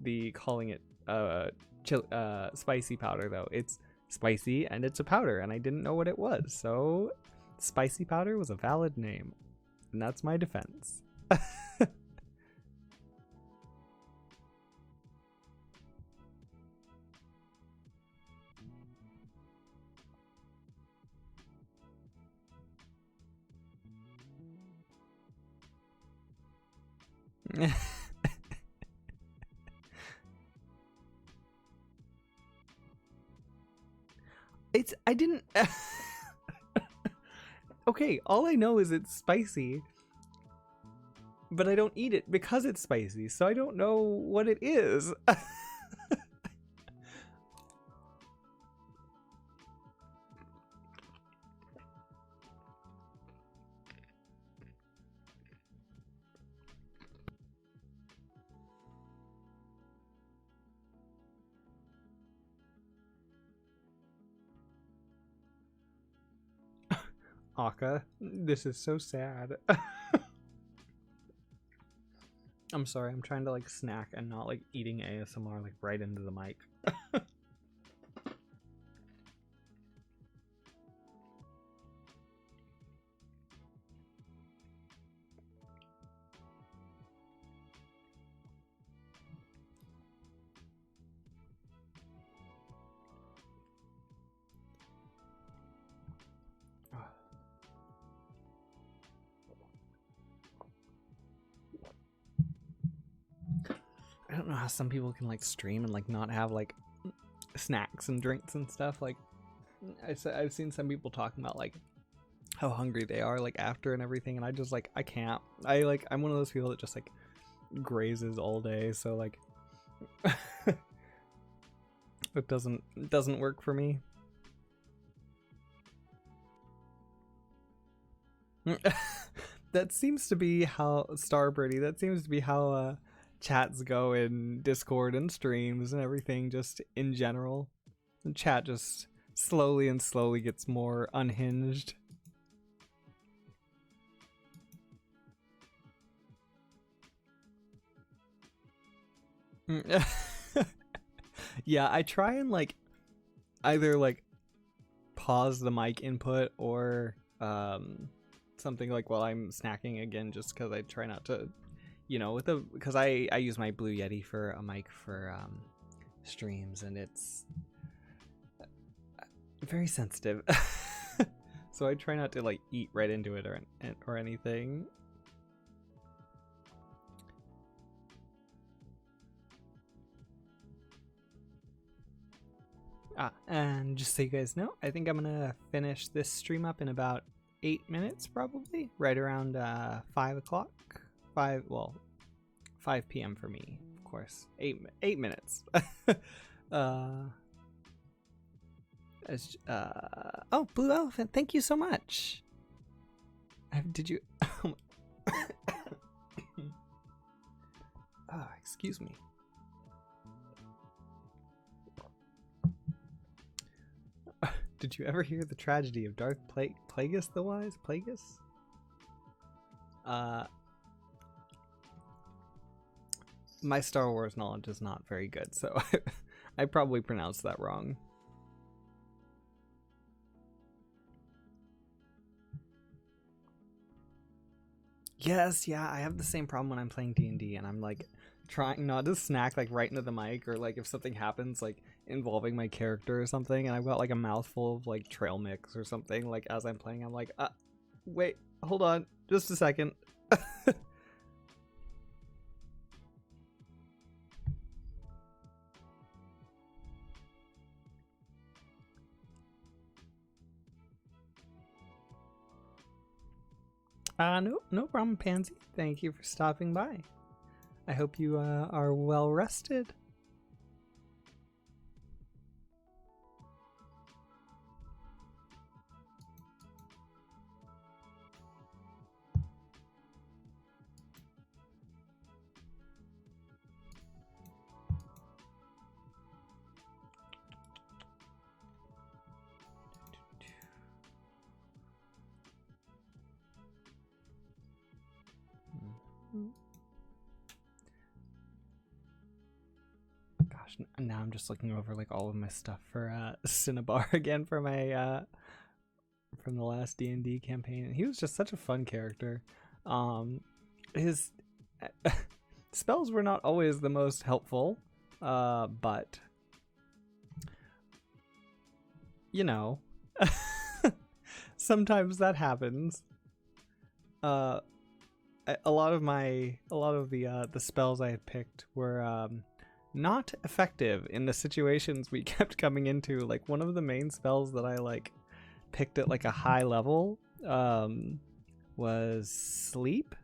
the calling it spicy powder, though. It's spicy and it's a powder, and I didn't know what it was, so spicy powder was a valid name, and that's my defense. I didn't. Okay, all I know is it's spicy, but I don't eat it because it's spicy, so I don't know what it is. Aka, this is so sad. I'm sorry, I'm trying to like snack and not like eating ASMR like right into the mic. I don't know how some people can like stream and like not have like snacks and drinks and stuff. Like I've seen some people talking about like how hungry they are like after and everything, and I just like, I can't. I'm one of those people that just like grazes all day, so like it doesn't work for me. That seems to be how Starbirdie, that seems to be how chats go in Discord and streams and everything, just in general. The chat just slowly gets more unhinged. Yeah, I try and like either like pause the mic input or something like while I'm snacking again, just because I try not to, you know, because I use my Blue Yeti for a mic for streams, and it's very sensitive. So I try not to like eat right into it or anything. And just so you guys know, I think I'm gonna finish this stream up in about 8 minutes, probably right around 5 o'clock. 5 p.m. for me, of course. 8 minutes. Oh, Blue Elephant, thank you so much. Did you? Oh, excuse me. Did you ever hear the tragedy of Darth Plagueis the Wise? Plagueis? My Star Wars knowledge is not very good, so I probably pronounced that wrong. Yes, yeah, I have the same problem when I'm playing D&D, and I'm like trying not to snack like right into the mic, or like if something happens like involving my character or something, and I've got like a mouthful of like trail mix or something, like as I'm playing, I'm like, wait, hold on, just a second. No problem, Pansy. Thank you for stopping by. I hope you are well rested. Gosh, now I'm just looking over like all of my stuff for Cinnabar again for my from the last D&D campaign. And he was just such a fun character. His spells were not always the most helpful, but you know, sometimes that happens. A lot of the spells I had picked were not effective in the situations we kept coming into. Like one of the main spells that I like picked at like a high level was sleep,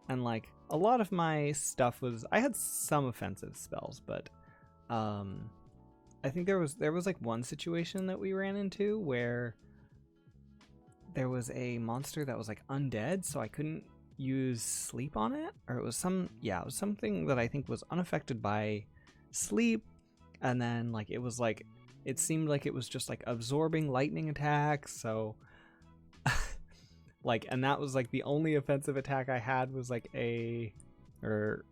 and like a lot of my stuff was, I had some offensive spells, but I think there was like one situation that we ran into where there was a monster that was like undead, so I couldn't use sleep on it, or it was something that I think was unaffected by sleep, and then like it seemed like it was just like absorbing lightning attacks, so like, and that was like the only offensive attack I had was like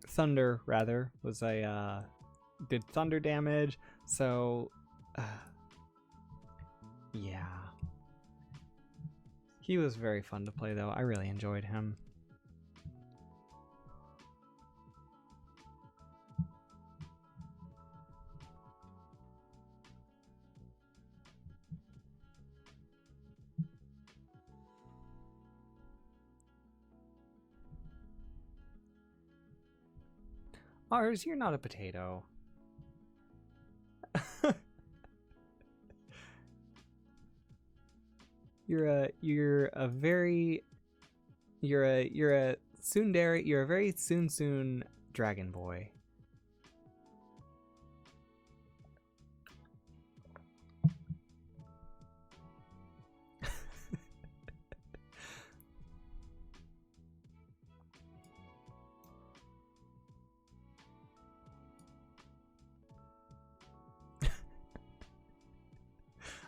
thunder rather, was did thunder damage, so yeah. He was very fun to play though. I really enjoyed him. Ours, you're not a potato. You're a tsundere. You're a very soon dragon boy.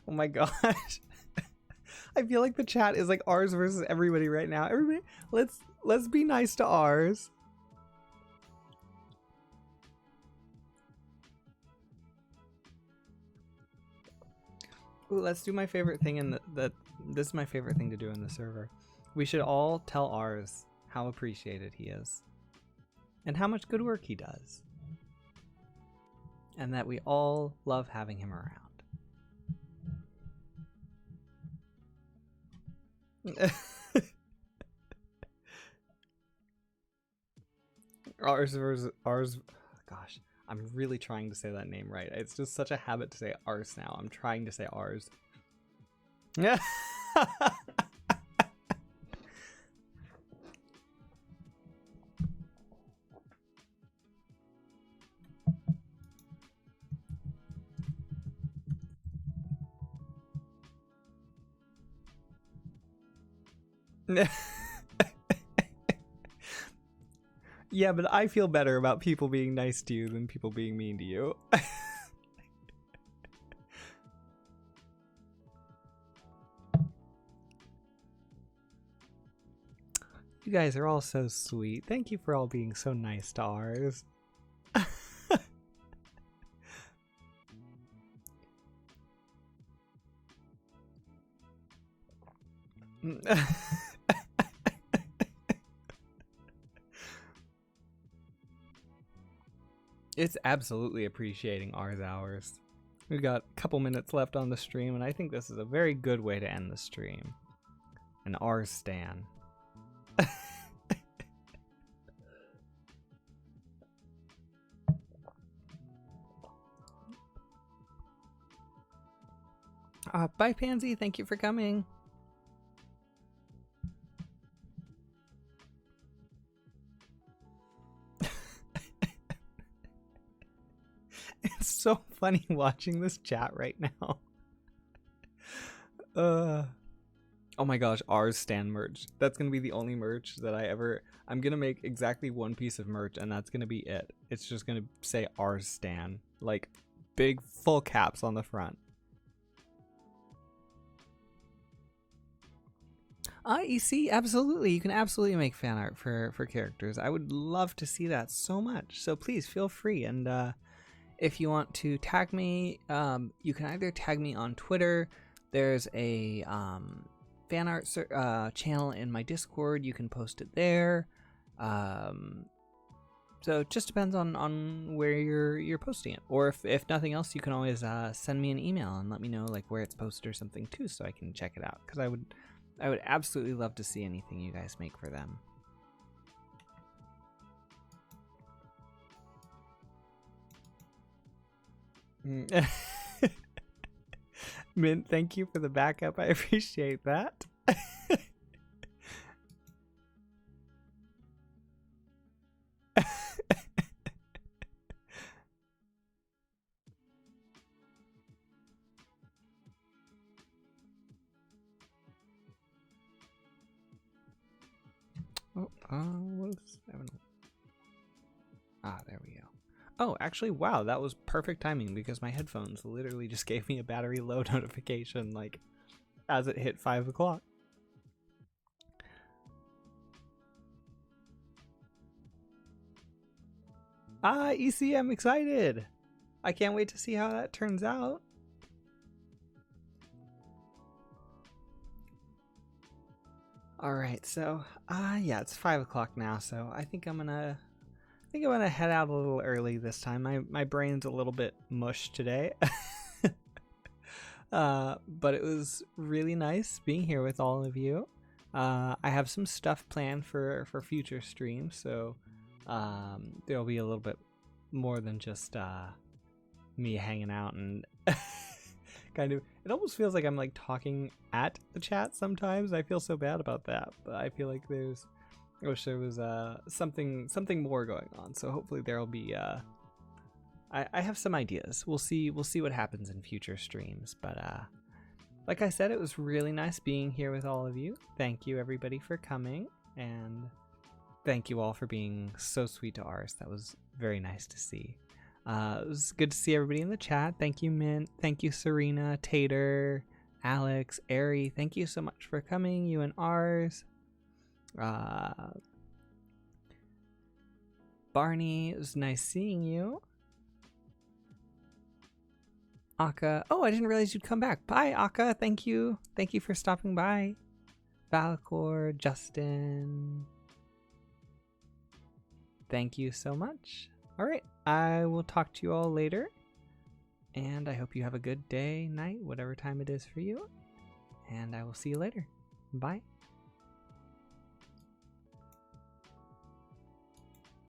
Oh my gosh. I feel like the chat is like ours versus everybody right now. Everybody, let's be nice to ours. Ooh, let's do my favorite thing in this is my favorite thing to do in the server. We should all tell ours how appreciated he is and how much good work he does, and that we all love having him around. Ours. Gosh, I'm really trying to say that name right. It's just such a habit to say ours now. I'm trying to say ours. Yeah. Yeah, but I feel better about people being nice to you than people being mean to you. guys are all so sweet. Thank you for all being so nice to ours. It's absolutely appreciating ours hours. We've got a couple minutes left on the stream, and I think this is a very good way to end the stream. An ours stan. Bye, Pansy. Thank you for coming. It's so funny watching this chat right now. Oh my gosh, ours stan merch. That's gonna be the only merch that I'm gonna make exactly one piece of merch, and that's gonna be it. It's just gonna say ours stan, like big full caps on the front. EC, absolutely. You can absolutely make fan art for characters. I would love to see that so much. So please feel free. And if you want to tag me, you can either tag me on Twitter. There's a fan art channel in my Discord. You can post it there. So it just depends on where you're posting it. Or if nothing else, you can always send me an email and let me know like where it's posted or something too, so I can check it out. Because I would absolutely love to see anything you guys make for them. Mint, thank you for the backup. I appreciate that. What is that? There we go. Oh, actually, wow, that was perfect timing because my headphones literally just gave me a battery low notification, like, as it hit 5 o'clock. EC, I'm excited. I can't wait to see how that turns out. All right, so yeah, it's 5 o'clock now, so I think I'm gonna head out a little early this time. My brain's a little bit mush today. But it was really nice being here with all of you. I have some stuff planned for future streams, so there'll be a little bit more than just me hanging out and kind of, it almost feels like I'm like talking at the chat sometimes. I feel so bad about that, but I feel like I wish there was something more going on. So hopefully there'll be I have some ideas. We'll see what happens in future streams. But like I said, it was really nice being here with all of you. Thank you everybody for coming, and thank you all for being so sweet to ours. That was very nice to see. It was good to see everybody in the chat. Thank you, Mint. Thank you, Serena, Tater, Alex, Ari. Thank you so much for coming, you and ours. Barney, it was nice seeing you. Akka, oh, I didn't realize you'd come back. Bye, Akka. Thank you for stopping by. Valcor, Justin, thank you so much. All right, I will talk to you all later, and I hope you have a good day, night, whatever time it is for you, and I will see you later. Bye.